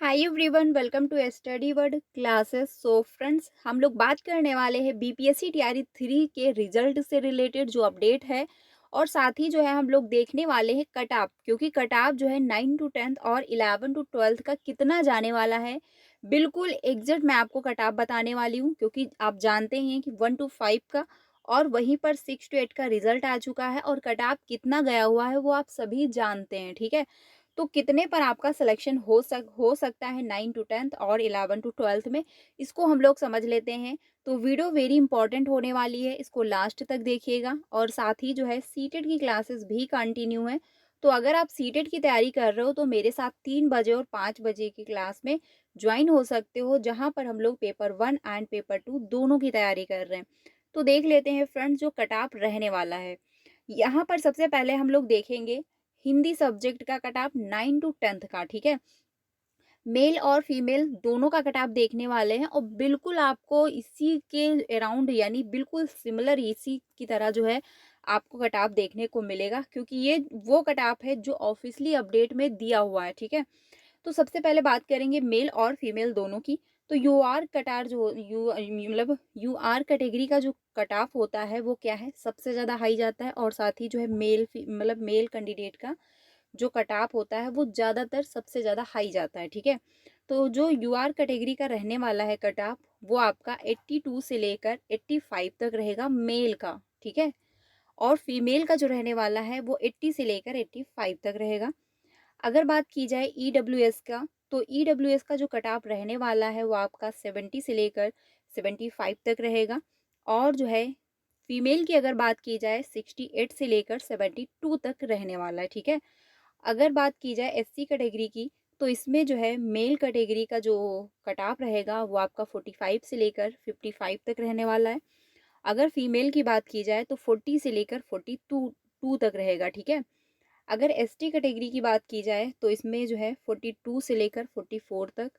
Hi everyone, welcome to study word classes. So friends, हम लोग बात करने वाले हैं बीपीएससी टीआरई 3 के रिजल्ट से रिलेटेड जो अपडेट है। और साथ ही जो है हम लोग देखने वाले हैं कट ऑफ, क्योंकि कट ऑफ जो है 9 टू 10th और 11 टू 12th का कितना जाने वाला है। बिल्कुल एग्जैक्ट मैं आपको कट ऑफ बताने वाली हूँ, क्योंकि आप जानते हैं कि 1 टू 5 का और वहीं पर 6 टू 8 का रिजल्ट आ चुका है और कट ऑफ कितना गया हुआ है वो आप सभी जानते हैं। ठीक है, तो कितने पर आपका सिलेक्शन हो सकता है 9 टू 10th और 11 टू 12th में, इसको हम लोग समझ लेते हैं। तो वीडियो वेरी इंपॉर्टेंट होने वाली है, इसको लास्ट तक देखिएगा। और साथ ही जो है सीटेट की क्लासेस भी कंटिन्यू है। तो अगर आप सीटेट की तैयारी कर रहे हो तो मेरे साथ 3 बजे और 5 बजे की क्लास में ज्वाइन हो सकते हो, जहां पर हम लोग पेपर 1 एंड पेपर 2 दोनों की तैयारी कर रहे हैं। तो देख लेते हैं फ्रेंड्स जो कट ऑफ रहने वाला है। यहाँ पर सबसे पहले हम लोग देखेंगे हिंदी सब्जेक्ट का कट ऑफ 9 टू 10th का। ठीक है, मेल और फीमेल दोनों का कट ऑफ देखने वाले हैं और बिल्कुल आपको इसी के अराउंड, यानी बिल्कुल सिमिलर इसी की तरह जो है आपको कट ऑफ देखने को मिलेगा, क्योंकि ये वो कट ऑफ है जो ऑफिशियली अपडेट में दिया हुआ है। ठीक है, तो सबसे पहले बात करेंगे मेल और फीमेल दोनों की। तो यू आर कटार जो मतलब यू आर कैटेगरी का जो कट ऑफ होता है वो क्या है, सबसे ज़्यादा हाई जाता है। और साथ ही जो है मतलब मेल कैंडिडेट का जो कट ऑफ होता है वो ज़्यादातर सबसे ज़्यादा हाई जाता है। ठीक है, तो जो यू आर कैटेगरी का रहने वाला है कट ऑफ, वो आपका 82 से लेकर 85 तक रहेगा मेल का। ठीक है, और फीमेल का जो रहने वाला है वो 80 से लेकर 85 तक रहेगा। अगर बात की जाए ईडब्ल्यूएस का, तो ईडब्ल्यूएस का जो कट ऑफ रहने वाला है वो आपका 70 से लेकर 75 तक रहेगा। और जो है फीमेल की अगर बात की जाए 68 से लेकर 72 तक रहने वाला है। ठीक है, अगर बात की जाए एससी कैटेगरी की, तो इसमें जो है मेल कैटेगरी का जो कट ऑफ रहेगा वो आपका 45 से लेकर 55 तक रहने वाला है। अगर फीमेल की बात की जाए तो 40 से लेकर 42 तक रहेगा। ठीक है, अगर एसटी कैटेगरी की बात की जाए तो इसमें जो है 42 से लेकर 44 तक,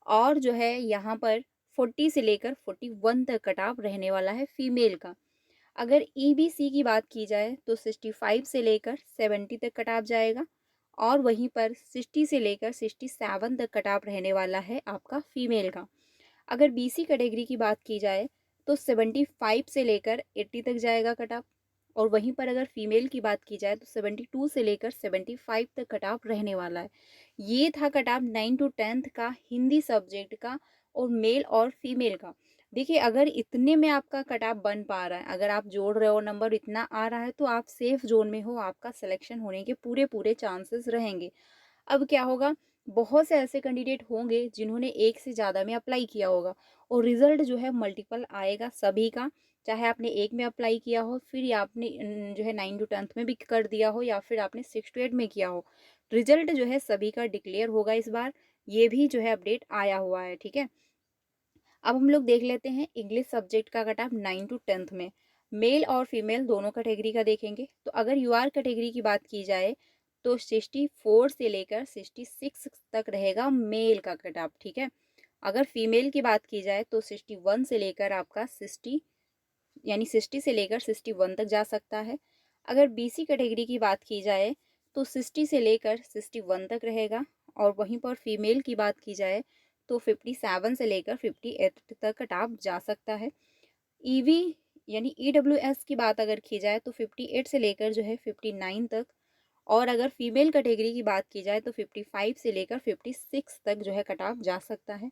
और जो है यहाँ पर 40 से लेकर 41 तक कट ऑफ रहने वाला है फीमेल का। अगर ईबीसी की बात की जाए तो 65 से लेकर 70 तक कट ऑफ जाएगा, और वहीं पर 60 से लेकर 67 तक कट ऑफ रहने वाला है आपका फीमेल का। अगर बीसी कैटेगरी की बात की जाए तो 75 से लेकर 80 तक जाएगा कट ऑफ, और वहीं पर अगर फीमेल की बात की जाए तो 72 से लेकर 75 तक कट ऑफ रहने वाला है। ये था कट ऑफ 9 टू 10th का हिंदी सब्जेक्ट का और मेल और फीमेल का। देखिए, अगर इतने में आपका कट ऑफ बन पा रहा है, अगर आप जोड़ रहे हो नंबर इतना आ रहा है, तो आप सेफ जोन में हो, आपका सिलेक्शन होने के पूरे पूरे चांसेस रहेंगे। अब क्या होगा, बहुत से ऐसे कैंडिडेट होंगे जिन्होंने एक से ज़्यादा में अप्लाई किया होगा और रिजल्ट जो है मल्टीपल आएगा सभी का। चाहे आपने एक में अप्लाई किया हो, फिर या आपने जो है 9 टू 10th में भी कर दिया हो, या फिर आपने 6 टू 8 में किया हो, रिजल्ट जो है सभी का डिक्लेयर होगा इस बार। ये भी जो है अपडेट आया हुआ है। ठीक है, अब हम लोग देख लेते हैं इंग्लिश सब्जेक्ट का कट ऑफ 9 टू 10th में। मेल और फीमेल दोनों कैटेगरी का देखेंगे। तो अगर यूआर कैटेगरी की बात की जाए तो 64 से लेकर 66 तक रहेगा मेल का कट ऑफ। ठीक है, अगर फीमेल की बात की जाए तो 61 से लेकर आपका 60, यानी 60 से लेकर 61 तक जा सकता है। अगर बीसी कैटेगरी की बात की जाए तो 60 से लेकर 61 तक रहेगा, और वहीं पर फीमेल की बात की जाए तो 57 से लेकर 58 तक कट ऑफ जा सकता है। ईवी यानी ईडब्ल्यूएस की बात अगर की जाए तो 58 से लेकर जो है 59 तक, और अगर फीमेल कैटेगरी की बात की जाए तो 55 से लेकर 56 तक जो है कट ऑफ जा सकता है।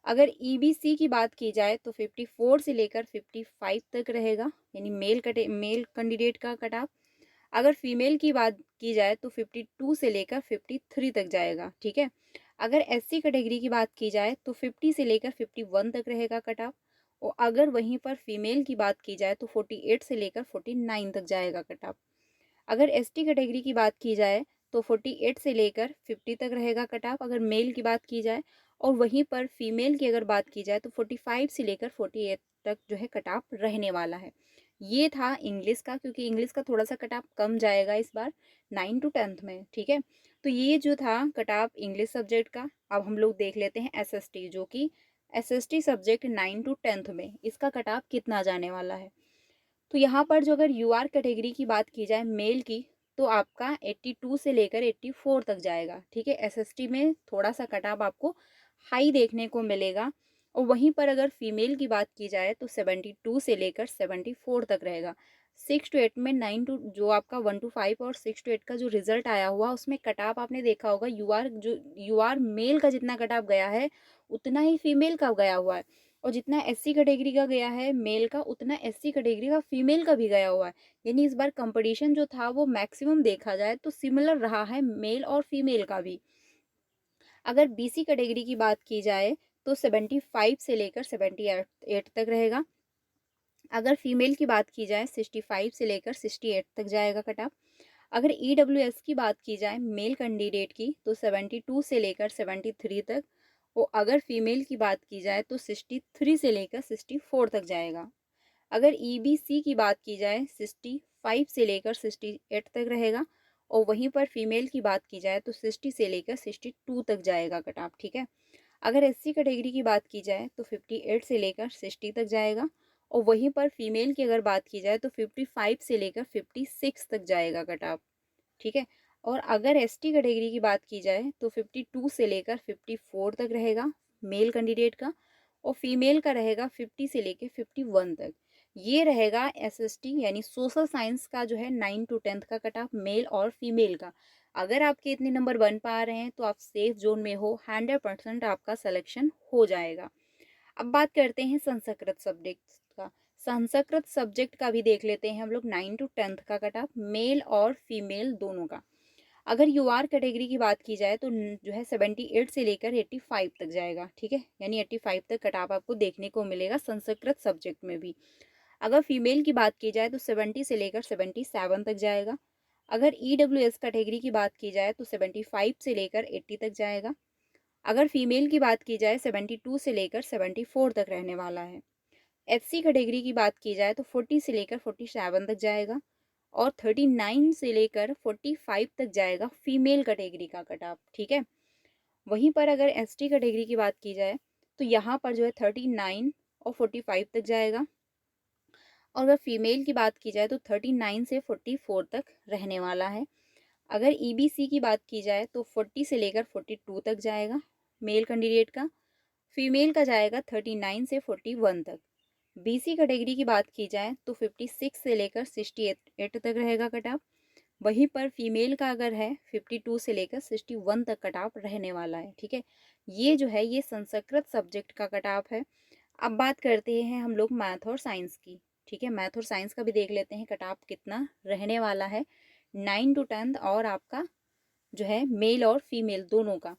अगर ईबीसी की बात की जाए तो 54 से लेकर 55 तक रहेगा, यानी मेल कैंडिडेट का कट ऑफ। अगर फीमेल की बात की जाए तो 52 से लेकर 53 तक जाएगा। ठीक है, अगर एससी कैटेगरी की बात की जाए तो 50 से लेकर 51 तक रहेगा कट ऑफ, और अगर वहीं पर फीमेल की बात की जाए तो 48 से लेकर 49 तक जाएगा कट ऑफ। अगर एसटी कैटेगरी की बात की जाए तो 48 से लेकर 50 तक रहेगा कट ऑफ, अगर मेल की बात की जाए। और वहीं पर फीमेल की अगर बात की जाए तो 45 से लेकर 48 तक जो है कट ऑफ रहने वाला है। ये था इंग्लिश का, क्योंकि इंग्लिश का थोड़ा सा कट ऑफ कम जाएगा इस बार 9 टू 10th में। ठीक है, तो ये जो था कट ऑफ इंग्लिश सब्जेक्ट का। अब हम लोग देख लेते हैं एसएसटी, जो कि एसएसटी सब्जेक्ट 9 टू 10th में इसका कट ऑफ कितना जाने वाला है। तो यहाँ पर जो अगर यूआर कैटेगरी की बात की जाए मेल की, तो आपका 82 से लेकर 84 तक जाएगा, ठीक है। एसएसटी में थोड़ा सा कट ऑफ आपको हाई देखने को मिलेगा। और वहीं पर अगर फीमेल की बात की जाए तो 72 से लेकर 74 तक रहेगा। 6 टू 8 में 9 टू जो आपका 1 टू 5 और 6 टू 8 का जो रिजल्ट आया हुआ उसमें कट ऑफ आपने देखा होगा, यूआर मेल का जितना कट ऑफ गया है उतना ही फीमेल का गया हुआ है। और जितना एससी कैटेगरी का गया है मेल का, उतना एससी कैटेगरी का फीमेल का भी गया हुआ है। यानी इस बार कंपटीशन जो था वो मैक्सिमम देखा जाए तो सिमिलर रहा है मेल और फीमेल का भी। अगर बीसी कैटेगरी की बात की जाए तो 75 से लेकर 78 तक रहेगा। अगर फीमेल की बात की जाए 65 से लेकर 68 तक जाएगा कट ऑफ। अगर ईडब्ल्यूएस की बात की जाए मेल कैंडिडेट की तो 72 से लेकर 73 तक। और अगर फीमेल की बात की जाए तो 63 से लेकर 64 तक जाएगा। अगर ईबीसी की बात की जाए 65 से लेकर 68 तक रहेगा। और वहीं पर फीमेल की बात की जाए तो 60 से लेकर 62 तक जाएगा कट ऑफ, ठीक है। अगर एससी कैटेगरी की बात की जाए तो 58 से लेकर 60 तक जाएगा। और वहीं पर फीमेल की अगर बात की जाए तो 55 से लेकर 56 तक जाएगा कट ऑफ, ठीक है। और अगर एसटी कैटेगरी की बात की जाए तो 52 से लेकर 54 तक रहेगा मेल कैंडिडेट का। और फीमेल का रहेगा 50 से लेकर 51 तक। ये रहेगा एसएसटी यानी सोशल साइंस का जो है 9 टू 10 का कट ऑफ मेल और फीमेल का। अगर आपके इतने नंबर बन पा रहे हैं तो आप सेफ जोन में हो, 100% आपका सिलेक्शन हो जाएगा। अब बात करते हैं संस्कृत सब्जेक्ट का। संस्कृत सब्जेक्ट का भी देख लेते हैं हम लोग 9 टू 10 का कट ऑफ मेल और फीमेल दोनों का। अगर यूआर कैटेगरी की बात की जाए तो जो है 78 से लेकर 85 तक जाएगा, ठीक है। यानी 85 तक कट ऑफ आपको देखने को मिलेगा संस्कृत सब्जेक्ट में भी। अगर फीमेल की बात की जाए तो 70 से लेकर 77 तक जाएगा। अगर ईडब्ल्यूएस कैटेगरी की बात की जाए तो 75 से लेकर 80 तक जाएगा। अगर फीमेल की बात की जाए 72 से लेकर 74 तक रहने वाला है। एचसी कैटेगरी की बात की जाए तो 40 से लेकर 47 तक जाएगा। और 39 से लेकर 45 तक जाएगा फीमेल कैटेगरी का कट ऑफ, ठीक है। वहीं पर अगर एसटी कैटेगरी की बात की जाए तो यहाँ पर जो है 39 और 45 तक जाएगा। और अगर फीमेल की बात की जाए तो 39 से 44 तक रहने वाला है। अगर ईबीसी की बात की जाए तो 40 से लेकर 42 तक जाएगा मेल कैंडिडेट का। फीमेल का जाएगा 39 से 41 तक। बीसी कैटेगरी की बात की जाए तो 56 से लेकर 68 तक रहेगा कट ऑफ। वहीं पर फीमेल का अगर है 52 से लेकर 61 तक कट ऑफ रहने वाला है, ठीक है। ये जो है ये संस्कृत सब्जेक्ट का कट ऑफ है। अब बात करते हैं हम लोग मैथ और साइंस की, ठीक है। मैथ और साइंस का भी देख लेते हैं कट ऑफ कितना रहने वाला है 9 टू 10 और आपका जो है मेल और फीमेल दोनों का।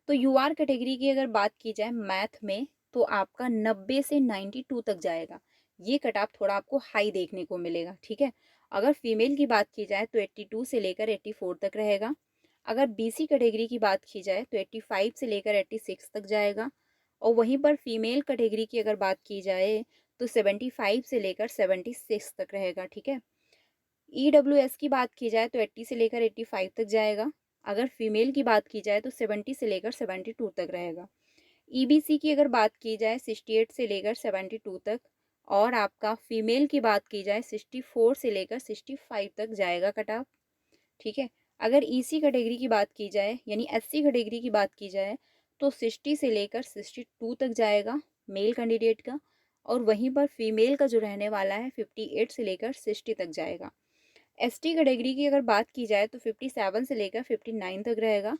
तो यूआर कैटेगरी की अगर बात की जाए मैथ में तो आपका 90 से 92 तक जाएगा। ये कट ऑफ थोड़ा आपको हाई देखने को मिलेगा, ठीक है। अगर फीमेल की बात की जाए तो 82 से लेकर 84 तक रहेगा। अगर बीसी कैटेगरी की बात की जाए तो 85 से लेकर 86 तक जाएगा। और वहीं पर फीमेल कैटेगरी की अगर बात की जाए तो 75 से लेकर 76 तक रहेगा, ठीक है। ईडब्ल्यूएस की बात की जाए तो 80 से लेकर 85 तक जाएगा। अगर फीमेल की बात की जाए तो 70 से लेकर 72 तक रहेगा। ईबीसी की अगर बात की जाए 68 से लेकर 72 तक। और आपका फीमेल की बात की जाए 64 से लेकर 65 तक जाएगा कट ऑफ, ठीक है। अगर ईसी कैटेगरी की बात की जाए यानी एससी कैटेगरी की बात की जाए तो 60 से लेकर 62 तक जाएगा मेल कैंडिडेट का। और वहीं पर फीमेल का जो रहने वाला है 58 से लेकर 60 तक जाएगा। एसटी कैटेगरी की अगर बात की जाए तो 57 से लेकर 59 तक रहेगा।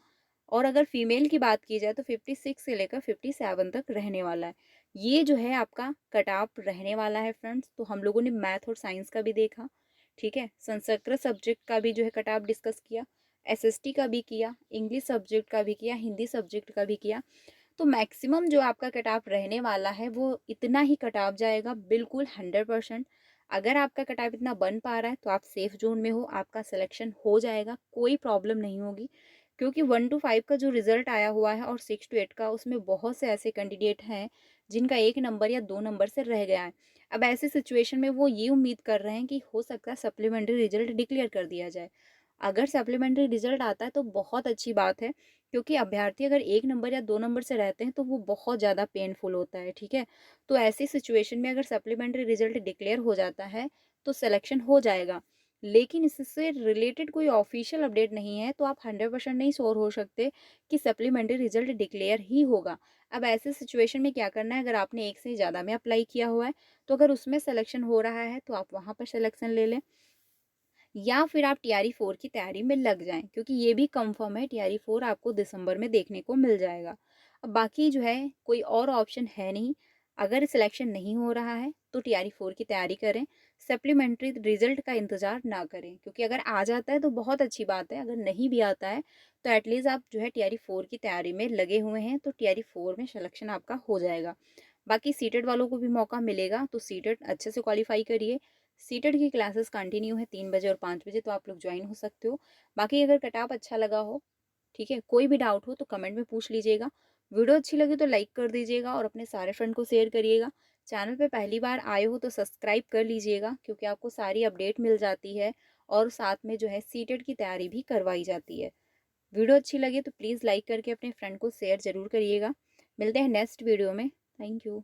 और अगर फीमेल की बात की जाए तो 56 से लेकर 57 तक रहने वाला है। ये जो है आपका कट ऑफ रहने वाला है फ्रेंड्स। तो हम लोगों ने मैथ और साइंस का भी देखा, ठीक है। संस्कृत सब्जेक्ट का भी जो है कट ऑफ डिस्कस किया, एसएसटी का भी किया, इंग्लिश सब्जेक्ट का भी किया, हिंदी सब्जेक्ट का भी किया। तो मैक्सिमम जो आपका कट ऑफ रहने वाला है वो इतना ही कट ऑफ जाएगा, बिल्कुल 100%। अगर आपका कट ऑफ इतना बन पा रहा है तो आप सेफ जोन में हो, आपका सिलेक्शन हो जाएगा, कोई प्रॉब्लम नहीं होगी। क्योंकि 1 टू 5 का जो रिजल्ट आया हुआ है और 6 टू 8 का, उसमें बहुत से ऐसे कैंडिडेट हैं जिनका 1 नंबर या 2 नंबर से रह गया है। अब ऐसी सिचुएशन में वो ये उम्मीद कर रहे हैं कि हो सकता है सप्लीमेंट्री रिजल्ट डिक्लेयर कर दिया जाए। अगर सप्लीमेंट्री रिजल्ट आता है तो बहुत अच्छी बात है। क्योंकि अभ्यर्थी अगर 1 नंबर या 2 नंबर से रहते हैं तो वो बहुत ज़्यादा पेनफुल होता है, ठीक है। तो ऐसी सिचुएशन में अगर सप्लीमेंट्री रिजल्ट डिक्लेयर हो जाता है तो सिलेक्शन हो जाएगा। लेकिन इससे रिलेटेड कोई ऑफिशियल अपडेट नहीं है, तो आप 100% नहीं श्योर हो सकते कि सप्लीमेंट्री रिजल्ट डिक्लेयर ही होगा। अब ऐसे सिचुएशन में क्या करना है, अगर आपने एक से ज़्यादा में अप्लाई किया हुआ है, तो अगर उसमें सिलेक्शन हो रहा है तो आप वहाँ पर सिलेक्शन ले लें, या फिर आप टीआरई 4 की तैयारी में लग जाएं, क्योंकि ये भी कंफर्म है टीआरई 4 आपको दिसंबर में देखने को मिल जाएगा। अब बाकी जो है कोई और ऑप्शन है नहीं। अगर सिलेक्शन नहीं हो रहा है तो टीआरई 4 की तैयारी करें, सप्लीमेंट्री रिजल्ट का इंतजार ना करें, क्योंकि अगर आ जाता है तो बहुत अच्छी बात है, अगर नहीं भी आता है तो एटलीस्ट आप जो है टीआरई 4 की तैयारी में लगे हुए हैं, तो टीआरई 4 में सिलेक्शन आपका हो जाएगा। बाकी सीटेड वालों को भी मौका मिलेगा, तो सीटेड अच्छे से क्वालिफाई करिए। सीटेड की क्लासेस कंटिन्यू है 3 बजे और 5 बजे, तो आप लोग ज्वाइन हो सकते हो। बाकी अगर कट ऑफ अच्छा लगा हो, ठीक है, कोई भी डाउट हो तो कमेंट में पूछ लीजिएगा। वीडियो अच्छी लगी तो लाइक कर दीजिएगा और अपने सारे फ्रेंड को शेयर करिएगा। चैनल पे पहली बार आए हो तो सब्सक्राइब कर लीजिएगा, क्योंकि आपको सारी अपडेट मिल जाती है और साथ में जो है सीटेड की तैयारी भी करवाई जाती है। वीडियो अच्छी लगे तो प्लीज़ लाइक करके अपने फ्रेंड को शेयर ज़रूर करिएगा। मिलते हैं नेक्स्ट वीडियो में। Thank you.